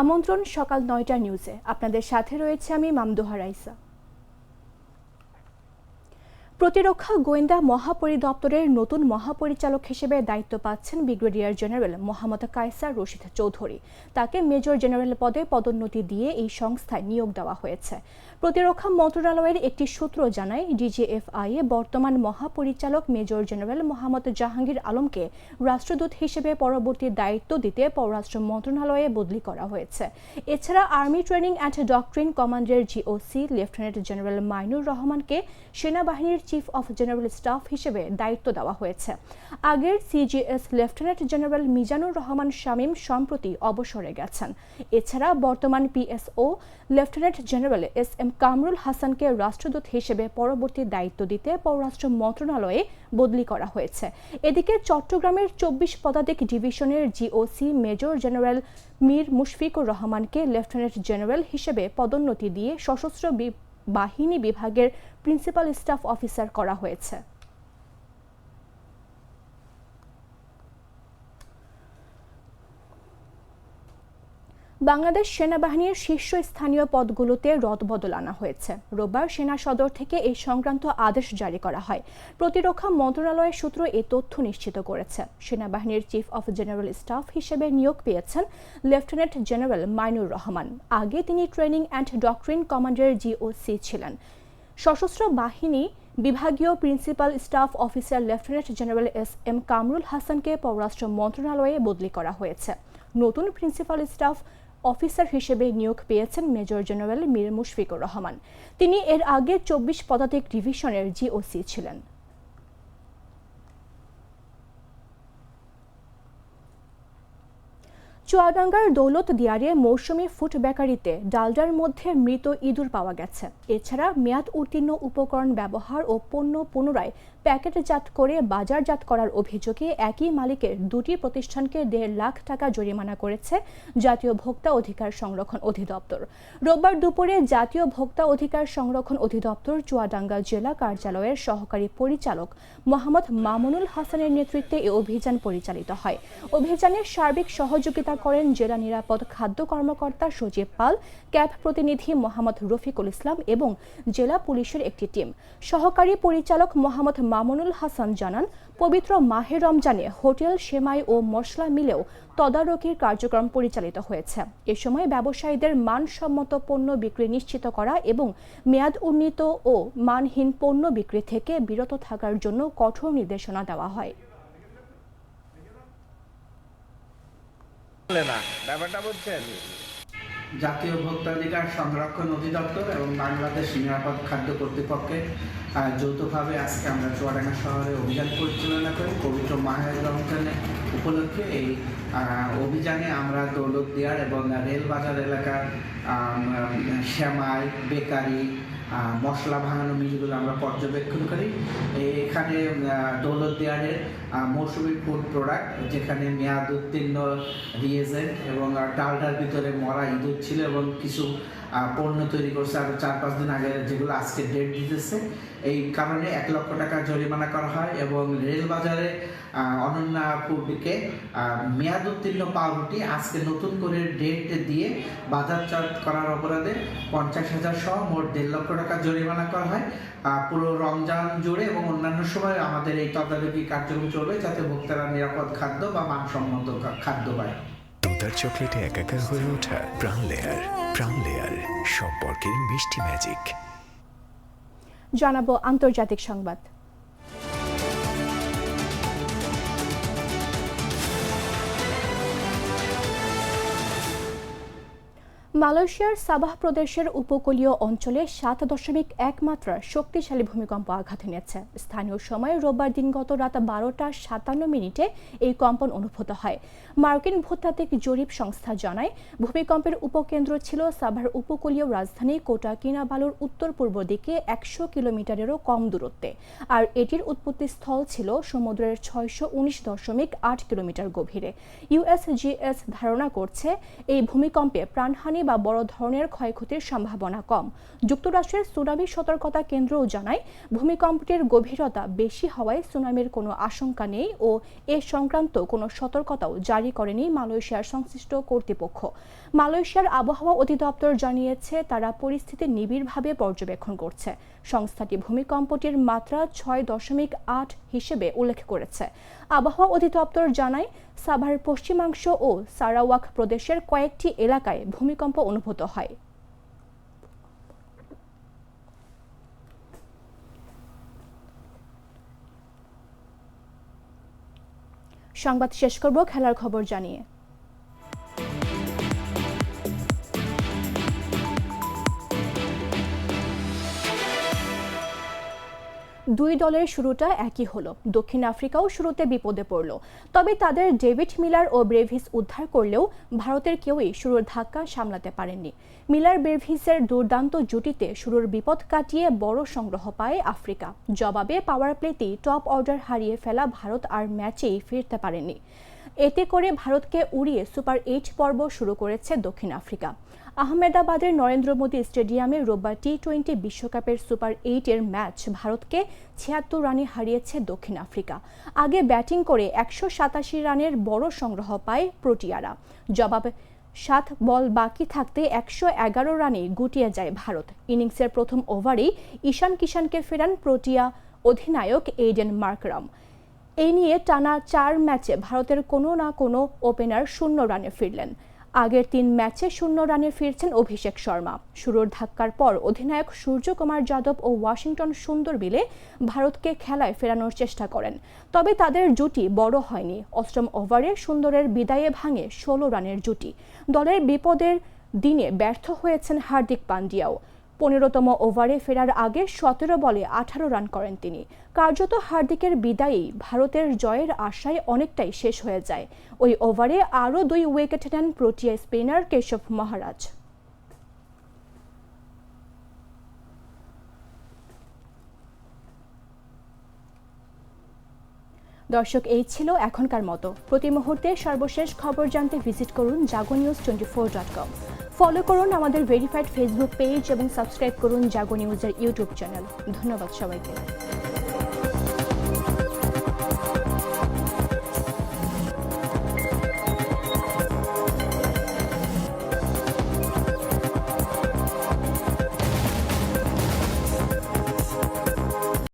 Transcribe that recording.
আমন্ত্রণ সকাল ৯টা নিউজে। আপনাদের সাথে রয়েছে আমি মামদোহা রাইসা। প্রতিরক্ষা গোয়েন্দা মহাপরিদপ্তরের নতুন মহাপরিচালক হিসেবে দায়িত্ব পাচ্ছেন ব্রিগেডিয়ার জেনারেল মোহাম্মদ কায়সার রশিদ চৌধুরী। তাকে মেজর জেনারেল পদে পদোন্নতি দিয়ে এই সংস্থায় নিয়োগ দেওয়া হয়েছে। প্রতিরক্ষা মন্ত্রণালয়ের একটি সূত্র জানায়, ডিজিএফআই এ বর্তমান মহাপরিচালক মেজর জেনারেল মোহাম্মদ জাহাঙ্গীর আলমকে রাষ্ট্রদূত হিসেবে পরবর্তী দায়িত্ব দিতে পররাষ্ট্র মন্ত্রণালয়ে বদলি করা হয়েছে। এছাড়া আর্মি ট্রেনিং অ্যান্ড ডক্ট্রিন কমান্ডের জিওসি লেফটেন্যান্ট জেনারেল মাইনুর রহমানকে সেনাবাহিনীর চিফ অফ জেনারেল স্টাফ হিসেবে দায়িত্ব দেওয়া হয়েছে। আগের CGS lieutenant general Mizanur Rahman Shamim সম্প্রতি অবসরে গেছেন। এছাড়া বর্তমান PSO lieutenant general SM. Kamrul হাসানকে রাষ্ট্রদূত হিসেবে পরবর্তী দায়িত্ব দিতে পররাষ্ট্র মন্ত্রণালয়ে বদলি করা হয়েছে। এদিকে চট্টগ্রামের ২৪ পদাতিক ডিভিশনের GOC major general Mir Mushfiqur রহমানকে লেফটেন্যান্ট জেনারেল হিসেবে পদোন্নতি দিয়ে সশস্ত্র বাহিনী বিভাগের প্রিন্সিপাল স্টাফ অফিসার করা হয়েছে। বাংলাদেশ সেনাবাহিনীর শীর্ষস্থানীয় পদগুলোতে রদবদল আনা হয়েছে। রোববার সেনা সদর থেকে এই সংক্রান্ত আদেশ জারি করা হয়। প্রতিরক্ষা মন্ত্রণালয়ের সূত্র এ তথ্য নিশ্চিত করেছে। সেনাবাহিনীর চিফ অফ জেনারেল স্টাফ হিসেবে নিয়োগ পেয়েছেন লেফটেন্যান্ট জেনারেল মাইনুর রহমান। আগে তিনি ট্রেনিং অ্যান্ড ডক্ট্রিন কমান্ডের জিওসি ছিলেন। সশস্ত্র বাহিনী বিভাগীয় principal staff officer lieutenant general SM. Kamrul হাসানকে পররাষ্ট্র মন্ত্রণালয়ে বদলি করা হয়েছে। নতুন প্রিন্সিপাল স্টাফ অফিসার হিসেবে নিয়োগ পেয়েছেন মেজর জেনারেল মীর মুশফিকুর রহমান। তিনি এর আগে ২৪ পদাতিক ডিভিশনের জিওসি ছিলেন। চুয়াডাঙ্গার দৌলত দিয়ারে মৌসুমী ফুড বেকারিতে ডালডার মধ্যে মৃত ইঁদুর পাওয়া গেছে। এছাড়া মেয়াদ উত্তীর্ণ উপকরণ ব্যবহার ও পণ্য পুনরায় প্যাকেটজাত করে বাজারজাত করার অভিযোগে একই মালিকের দুটি প্রতিষ্ঠানকে ১.৫ লাখ টাকা জরিমানা করেছে জাতীয় ভোক্তা অধিকার সংরক্ষণ অধিদপ্তর। রোববার দুপুরে জাতীয় ভোক্তা অধিকার সংরক্ষণ অধিদপ্তর চুয়াডাঙ্গা জেলা কার্যালয়ের সহকারী পরিচালক মোহাম্মদ মামুনুল হাসানের নেতৃত্বে এ অভিযান পরিচালিত হয়। অভিযানে সার্বিক সহযোগিতা করেন জেলা নিরাপদ খাদ্য কর্মকর্তা সজীব পাল, ক্যাব প্রতিনিধি মোহাম্মদ রফিকুল ইসলাম এবং জেলা পুলিশের একটি টিম। সহকারী পরিচালক মোহাম্মদ মামুনুল হাসান জানান, পবিত্র মাহে রমজানে হোটেল, সেমাই ও মশলা মিলেও তদারকির কার্যক্রম পরিচালিত হয়েছে। এ সময় ব্যবসায়ীদের মানসম্মত পণ্য বিক্রি নিশ্চিত করা এবং মেয়াদ উন্নীত ও মানহীন পণ্য বিক্রি থেকে বিরত থাকার জন্য কঠোর নির্দেশনা দেওয়া হয়। জাতীয় ভোক্তাধিকার সংরক্ষণ অধিদপ্তর এবং বাংলাদেশ নিরাপদ খাদ্য কর্তৃপক্ষের যৌথভাবে আজকে আমরা চুয়াডাঙ্গা শহরে অভিযান পরিচালনা করি। পবিত্র মাহে রমজানের উপলক্ষে এই অভিযানে আমরা দৌলতদিয়ার এবং রেলবাজার এলাকার সেমাই, বেকারি, মশলা ভাঙানো মিলগুলো আমরা পর্যবেক্ষণ করি। এখানে দৌলতদিয়ারের মৌসুমী ফুড প্রোডাক্ট, যেখানে মেয়াদ উত্তীর্ণ রিয়েজেন্ট এবং ডালডার ভিতরে মরা ইঁদুর ছিল এবং কিছু পণ্য তৈরি করছে আরও ৪-৫ দিন আগে, যেগুলো আজকে ডেট দিতেছে। এই কারণে ১ লক্ষ টাকা জরিমানা করা হয় এবং রেলবাজারে অনন্যা ফুডকে মেয়াদ উত্তীর্ণ পাউরুটি আজকে নতুন করে ডেট দিয়ে বাজারজাত করার অপরাধে ৫০,০০০ সহ মোট ১.৫ লক্ষ টাকা জরিমানা করা হয়। পুরো রমজান জুড়ে এবং অন্যান্য সময় আমাদের এই তদারকি কার্যক্রম চলবে, যাতে ভোক্তারা নিরাপদ খাদ্য বা মানসম্মত খাদ্য পায়। দুধার চকলেটে একাকার হয়ে ওঠা প্রাণ লেয়ার সম্পর্কের মিষ্টি ম্যাজিক। জানাবো আন্তর্জাতিক সংবাদ। মালয়েশিয়ার সাবাহ প্রদেশের উপকূলীয় অঞ্চলে ৭.১ মাত্রার শক্তিশালী ভূমিকম্প আঘাত এনেছে। স্থানীয় সময় রোববার দিনগত রাত ১২টা ৫৭ এই কম্পন অনুভূত হয়। মার্কিন ভূতাত্ত্বিক জরিপ সংস্থা জানায়, ভূমিকম্পের উপকেন্দ্র ছিল সাবাহর উপকূলীয় রাজধানী কোটা কিনাবালুর উত্তর পূর্ব দিকে ১০০ কিলোমিটারেরও কম দূরত্বে, আর এটির উৎপত্তিস্থল ছিল সমুদ্রের ৬১৯.৮ কিলোমিটার গভীরে। ইউএসজিএস ধারণা করছে এই ভূমিকম্পে প্রাণহানি বা বা বড় ধরনের ক্ষয়ক্ষতির সম্ভাবনা কম। যুক্তরাষ্ট্রের সুনামি সতর্কতা কেন্দ্রও জানায় ভূমিকম্পটির গভীরতা বেশি হওয়ায় সুনামির কোনো আশঙ্কা নেই ও এ সংক্রান্ত কোনো সতর্কতাও জারি করেনি মালয়েশিয়ার সংশ্লিষ্ট কর্তৃপক্ষ। মালয়েশিয়ার আবহাওয়া অধিদপ্তর জানিয়েছে তারা পরিস্থিতি নিবিড়ভাবে পর্যবেক্ষণ করছে। সংস্থাটি ভূমিকম্পটির মাত্রা 6.8 হিসেবে উল্লেখ করেছে। আবহাওয়া অধিদপ্তর জানায় সাভার পশ্চিমাংশ ও সারাওয়াক প্রদেশের কয়েকটি এলাকায় ভূমিকম্প অনুভূত হয়। সংবাদ শেষ করব খেলার খবর জানিয়ে। দুই দলের শুরুটা একই হলো। দক্ষিণ আফ্রিকাও শুরুতে বিপদে পড়ল, তবে তাদের ডেভিড মিলার ও ব্রেভিস উদ্ধার করলেও ভারতের কেউই শুরুর ধাক্কা সামলাতে পারেননি। মিলার ব্রেভিসের দুর্দান্ত জুটিতে শুরুর বিপদ কাটিয়ে বড় সংগ্রহ পায় আফ্রিকা। জবাবে পাওয়ার প্লেতেই টপ অর্ডার হারিয়ে ফেলা ভারত আর ম্যাচেই ফিরতে পারেনি। এতে করে ভারতকে উড়িয়ে সুপার 8 পর্ব শুরু করেছে দক্ষিণ আফ্রিকা। আহমেদাবাদের নরেন্দ্র মোদী স্টেডিয়ামে রোববার টি-20 বিশ্বকাপের সুপার 8-এর ম্যাচ ভারতকে 76 রানে হারিয়েছে দক্ষিণ আফ্রিকা। আগে ব্যাটিং করে 187 রানের বড় সংগ্রহ পায় প্রোটিয়ারা। জবাবে 7 বল বাকি থাকতে 111 রানে গুটিয়ে যায় ভারত। ইনিংসের প্রথম ওভারেই ঈশান কিষানকে ফেরান প্রোটিয়া অধিনায়ক এইডেন মার্করাম। এই নিয়ে টানা 4 ম্যাচে ভারতের কোনো না কোনো ওপেনার 0 রানে ফিরলেন। আগের 3 ম্যাচে 0 রানে ফিরছেন অভিষেক শর্মা। শুরুর ধাক্কার পর অধিনায়ক সূর্যকুমার যাদব ও ওয়াশিংটন সুন্দর মিলে ভারতকে খেলায় ফেরানোর চেষ্টা করেন, তবে তাদের জুটি বড় হয়নি। অষ্টম ওভারে সুন্দরের বিদায়ে ভাঙে 16 রানের জুটি। দলের বিপদের দিনে ব্যর্থ হয়েছেন হার্দিক পান্ডিয়াও। 15তম ওভারে ফেরার আগে 17 বলে 18 রান করেন তিনি। কার্যত হার্দিকের বিদায়েই ভারতের জয়ের আশায় অনেকটাই শেষ হয়ে যায়। ওই ওভারে আরও 2 উইকেট নেন প্রোটিয়া স্পিনার কেশব মহারাজ। দর্শক, এই ছিল এখনকার মতো। প্রতি মুহূর্তে সর্বশেষ খবর জানতে ভিজিট করুন jagonews24.com। ফলো করুন আমাদের ভেরিফাইড ফেসবুক পেজ এবং সাবস্ক্রাইব করুন জাগো নিউজের ইউটিউব চ্যানেল। ধন্যবাদ সবাইকে।